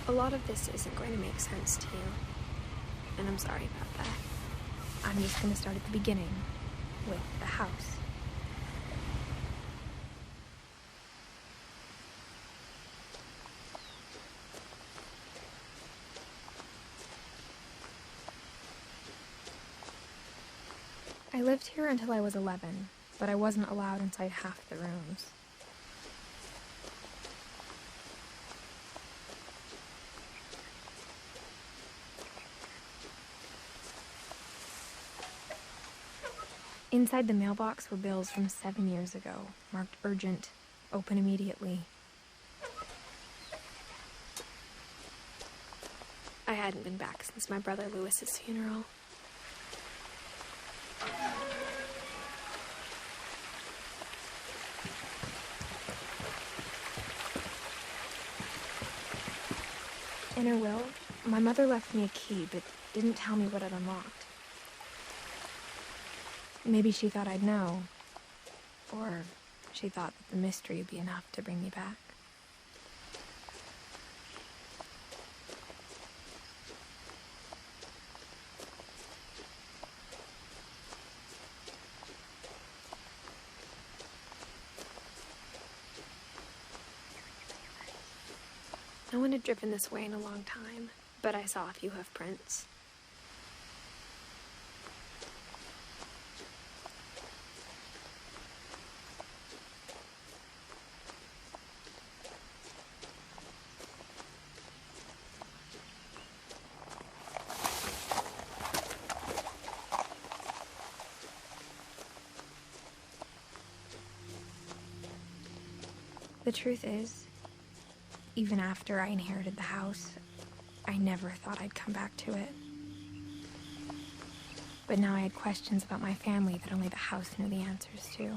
A lot of this isn't going to make sense to you, and I'm sorry about that. I'm just going to start at the beginning, with the house. I lived here until I was 11, but I wasn't allowed inside half the rooms. Inside the mailbox were bills from 7 years ago, marked urgent, open immediately. I hadn't been back since my brother Lewis's funeral. In her will, my mother left me a key, but didn't tell me what it unlocked. Maybe she thought I'd know, or she thought that the mystery would be enough to bring me back. No one had driven this way in a long time, but I saw a few hoof prints. The truth is, even after I inherited the house, I never thought I'd come back to it. But now I had questions about my family that only the house knew the answers to.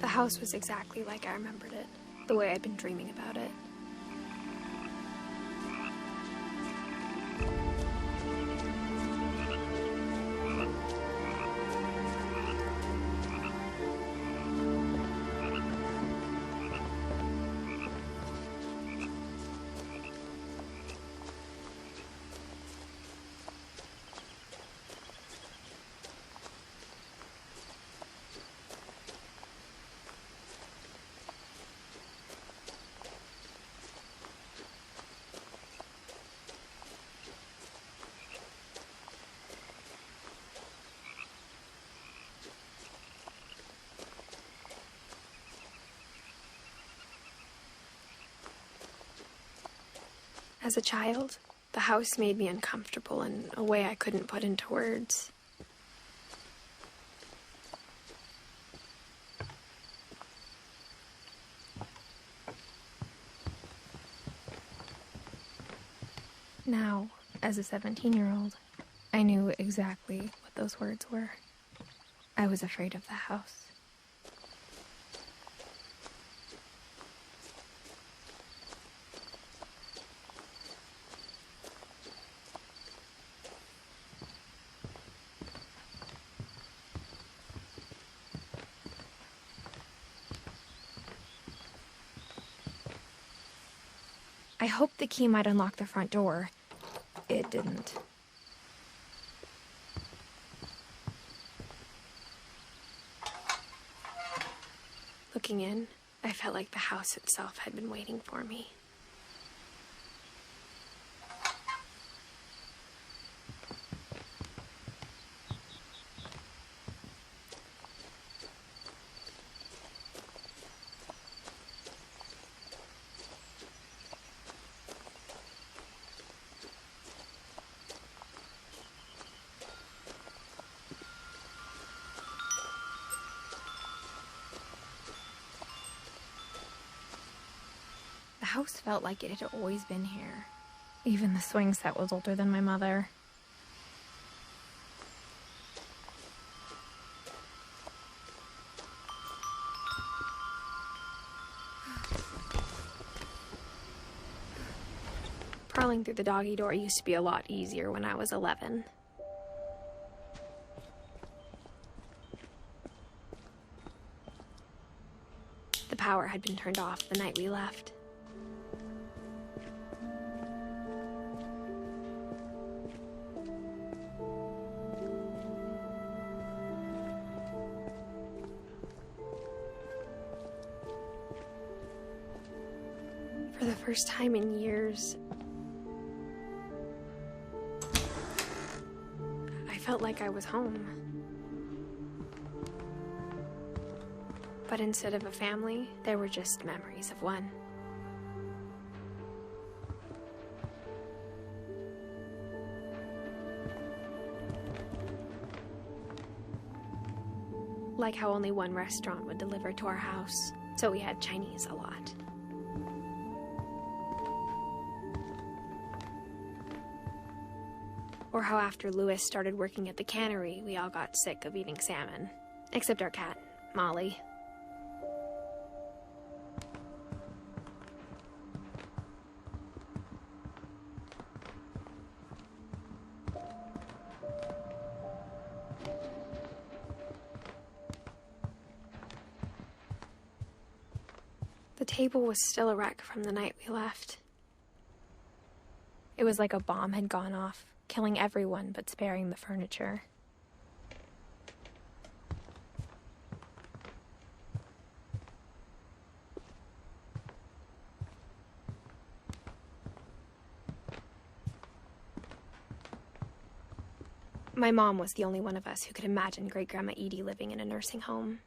The house was exactly like I remembered it, the way I'd been dreaming about it. As a child, the house made me uncomfortable in a way I couldn't put into words. Now, as a 17-year-old, I knew exactly what those words were. I was afraid of the house. I hoped the key might unlock the front door. It didn't. Looking in, I felt like the house itself had been waiting for me. The house felt like it had always been here. Even the swing set was older than my mother. Crawling through the doggy door used to be a lot easier when I was 11. power had been turned off the night we left. For the first time in years, I felt like I was home. But instead of a family, there were just memories of one. Like how only one restaurant would deliver to our house, so we had Chinese a lot. Or how after Louis started working at the cannery, we all got sick of eating salmon. Except our cat, Molly. The table was still a wreck from the night we left. It was like a bomb had gone off, killing everyone but sparing the furniture. My mom was the only one of us who could imagine Great-Grandma Edie living in a nursing home.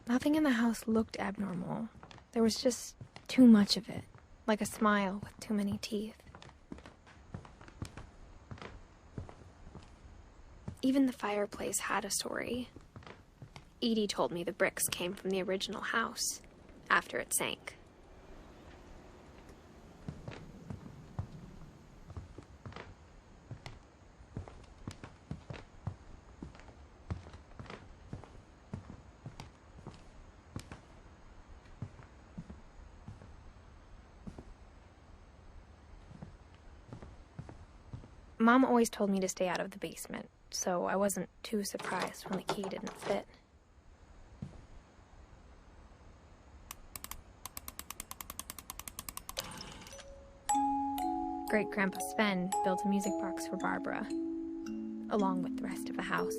Nothing in the house looked abnormal. There was just too much of it, like a smile with too many teeth. Even the fireplace had a story. Edie told me the bricks came from the original house, after it sank. Mom always told me to stay out of the basement, so I wasn't too surprised when the key didn't fit. Great-Grandpa Sven built a music box for Barbara, along with the rest of the house.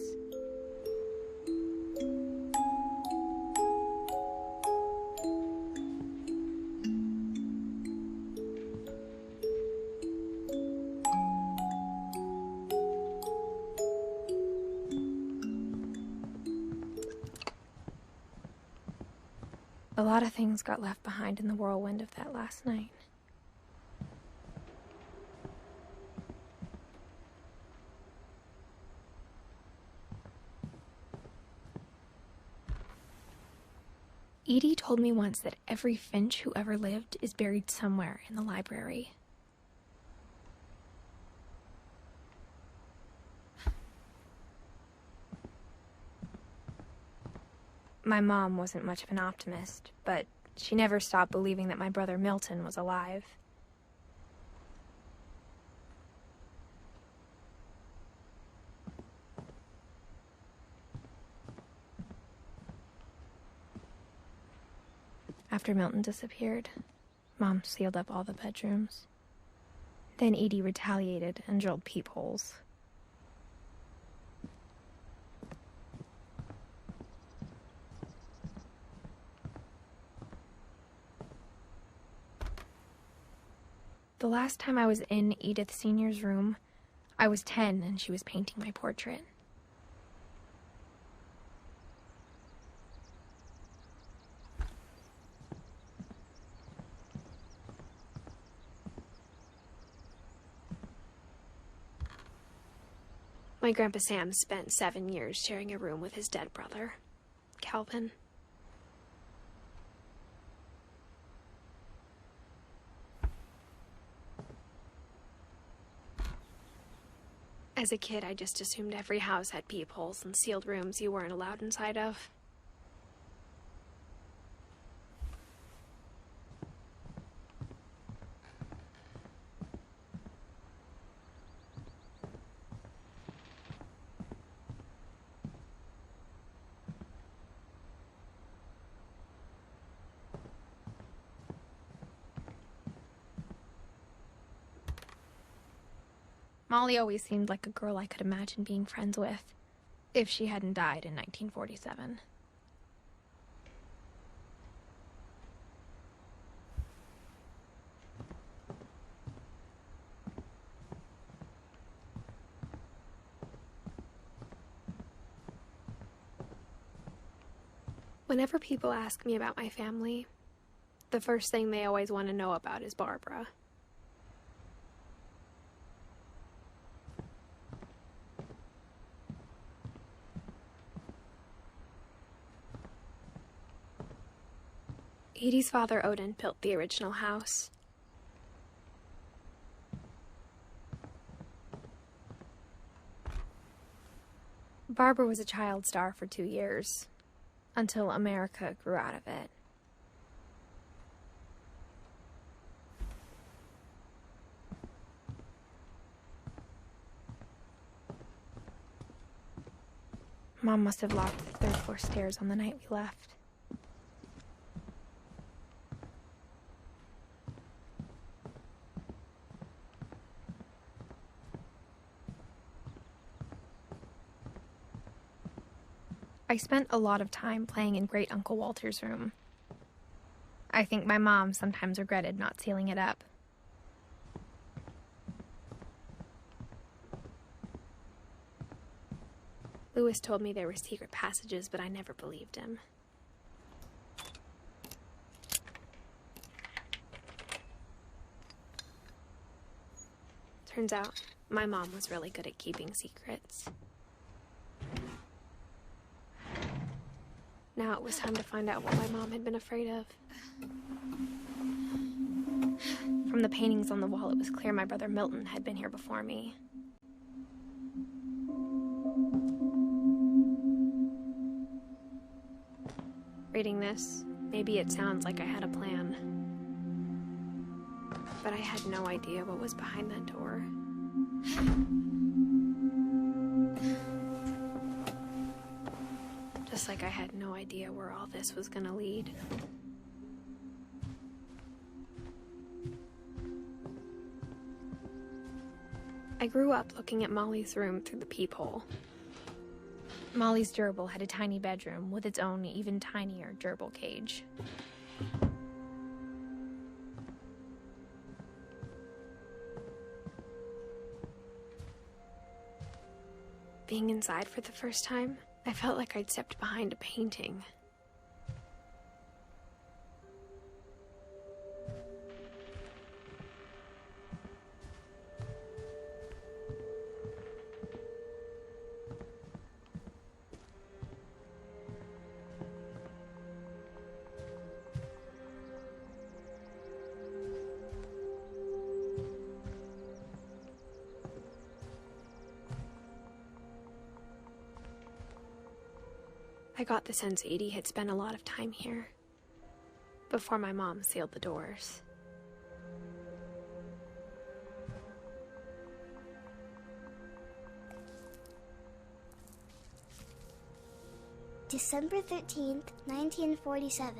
A lot of things got left behind in the whirlwind of that last night. Edie told me once that every Finch who ever lived is buried somewhere in the library. My mom wasn't much of an optimist, but she never stopped believing that my brother Milton was alive. After Milton disappeared, Mom sealed up all the bedrooms. Then Edie retaliated and drilled peepholes. The last time I was in Edith Sr.'s room, I was 10 and she was painting my portrait. My Grandpa Sam spent 7 years sharing a room with his dead brother, Calvin. As a kid, I just assumed every house had peepholes and sealed rooms you weren't allowed inside of. Molly always seemed like a girl I could imagine being friends with, if she hadn't died in 1947. Whenever people ask me about my family, the first thing they always want to know about is Barbara. Edie's father, Odin, built the original house. Barbara was a child star for 2 years, until America grew out of it. Mom must have locked the third floor stairs on the night we left. I spent a lot of time playing in Great Uncle Walter's room. I think my mom sometimes regretted not sealing it up. Lewis told me there were secret passages, but I never believed him. Turns out, my mom was really good at keeping secrets. Now it was time to find out what my mom had been afraid of. From the paintings on the wall, it was clear my brother Milton had been here before me. Reading this, maybe it sounds like I had a plan. But I had no idea what was behind that door. Just like I had no idea where all this was gonna lead. I grew up looking at Molly's room through the peephole. Molly's gerbil had a tiny bedroom with its own even tinier gerbil cage. Being inside for the first time, I felt like I'd stepped behind a painting. I got the sense Edie had spent a lot of time here, before my mom sealed the doors. December 13th, 1947.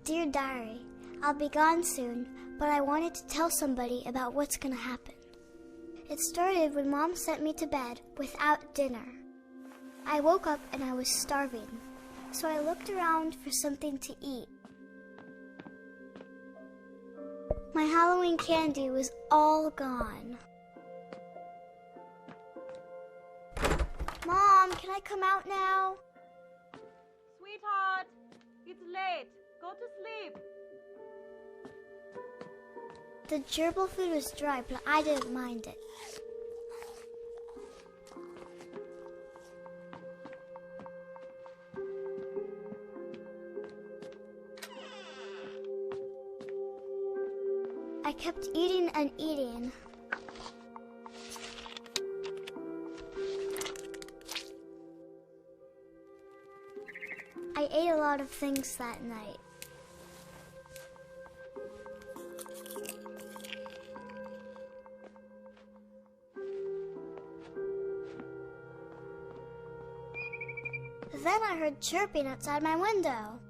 Dear Diary, I'll be gone soon, but I wanted to tell somebody about what's gonna happen. It started when Mom sent me to bed without dinner. I woke up and I was starving, so I looked around for something to eat. My Halloween candy was all gone. Mom, can I come out now? Sweetheart, it's late. Go to sleep. The gerbil food was dry, but I didn't mind it. I kept eating and eating. I ate a lot of things that night. Then I heard chirping outside my window.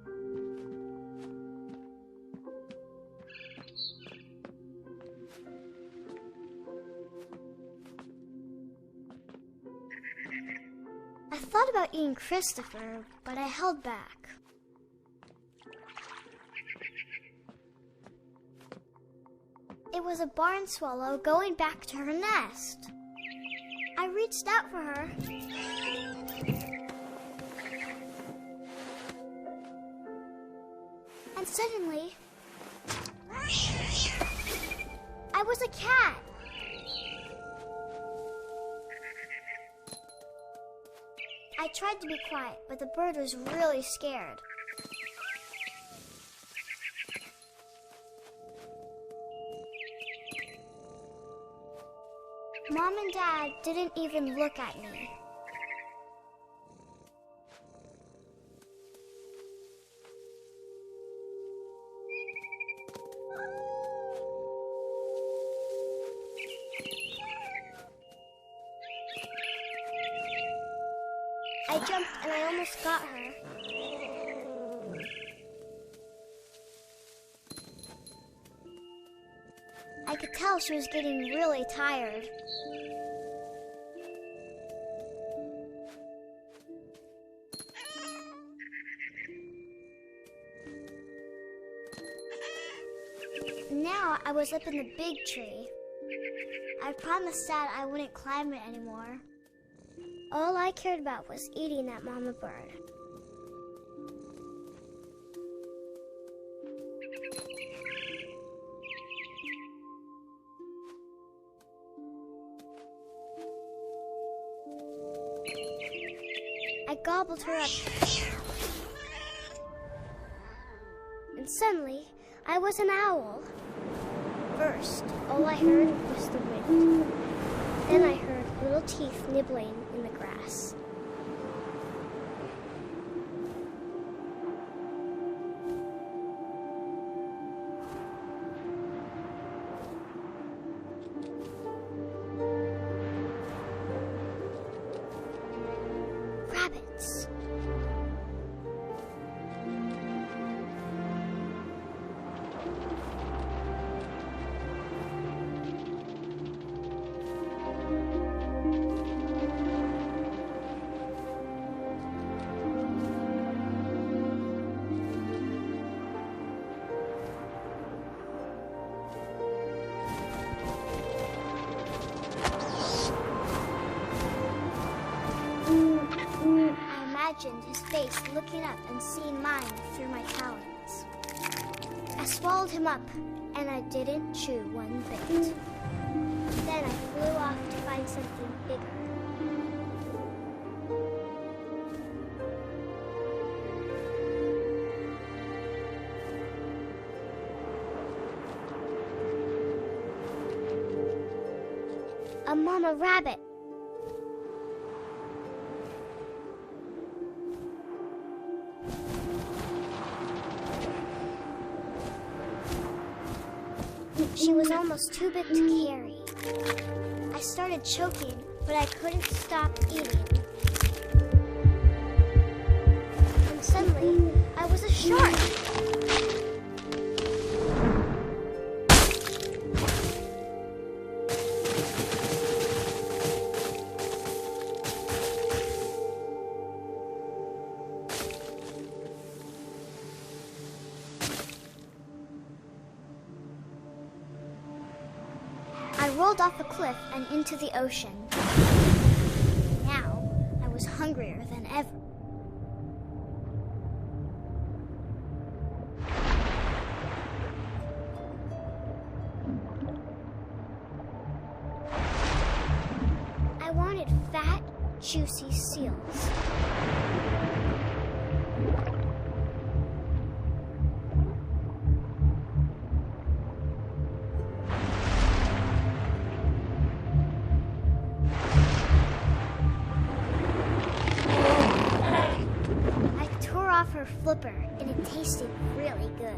I thought about eating Christopher, but I held back. It was a barn swallow going back to her nest. I reached out for her. And suddenly, I was a cat. I tried to be quiet, but the bird was really scared. Mom and Dad didn't even look at me. I jumped and I almost got her. I could tell she was getting really tired. Now I was up in the big tree. I promised Dad I wouldn't climb it anymore. All I cared about was eating that mama bird. I gobbled her up. And suddenly, I was an owl. First, all I heard was the wind. Then I heard little teeth nibbling in the grass. Rabbits. His face looking up and seeing mine through my talons. I swallowed him up, and I didn't chew one bit. Then I flew off to find something bigger. A mama rabbit. She was almost too big to carry. I started choking, but I couldn't stop eating. And suddenly, I was a shark. I rolled off a cliff and into the ocean. Now, I was hungrier than ever. I wanted fat, juicy seals. Her flipper, and it tasted really good.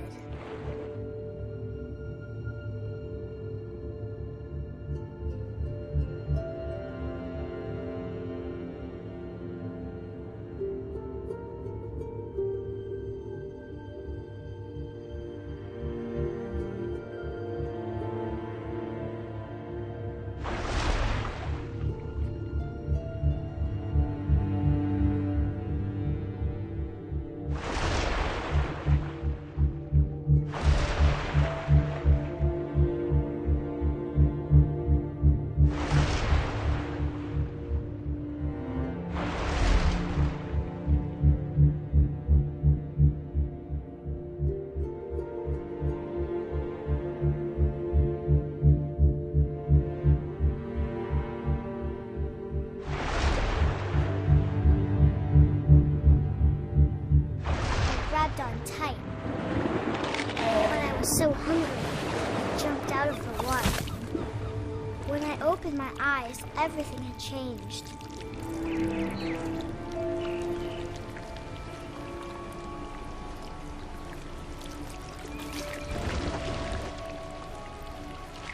opened my eyes, everything had changed.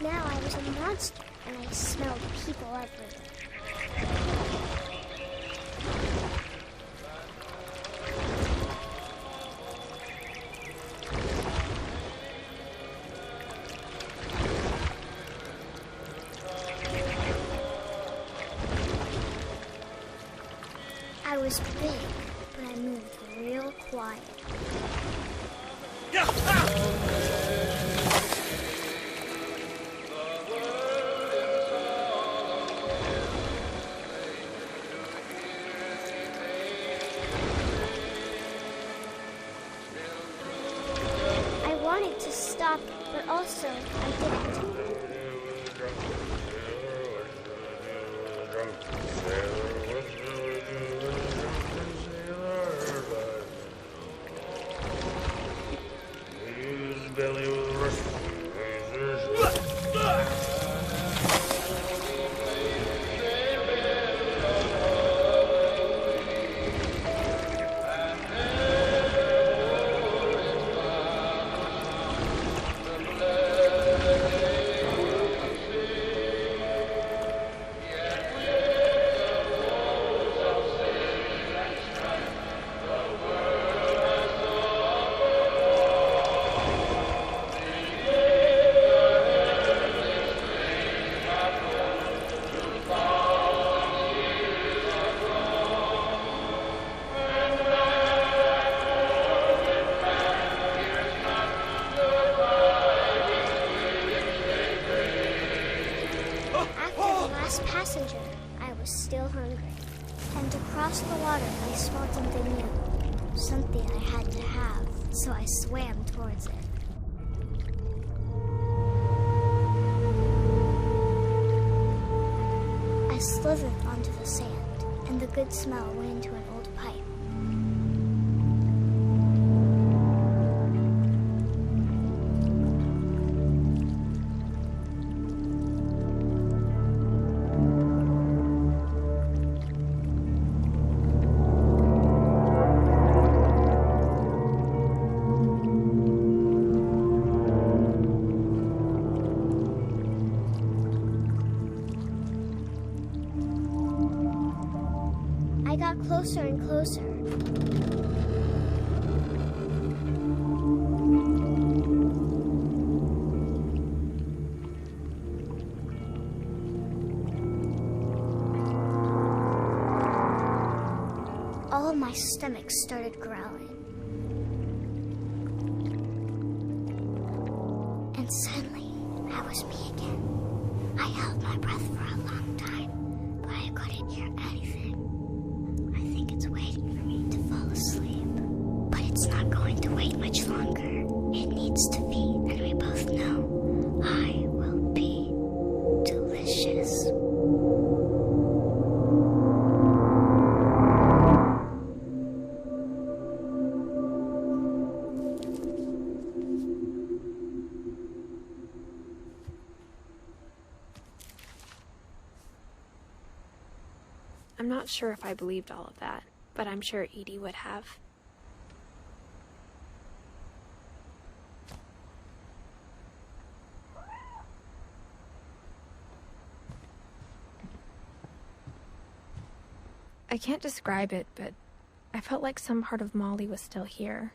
Now I was a monster, and I smelled people everywhere. I was big, but I moved real quiet. I wanted to stop, but also I didn't. Passenger, I was still hungry. And across the water, I smelled something new. Something I had to have, so I swam towards it. I slithered onto the sand, and the good smell went into an old pipe. I got closer and closer. All of my stomach started growling. And suddenly, I was me again. I held my breath for a long time, but I couldn't hear anything. I think it's waiting for me to fall asleep. But it's not going to wait much longer. It needs to be, and we both know I will be delicious. I'm not sure if I believed all of that, but I'm sure Edie would have. I can't describe it, but I felt like some part of Molly was still here.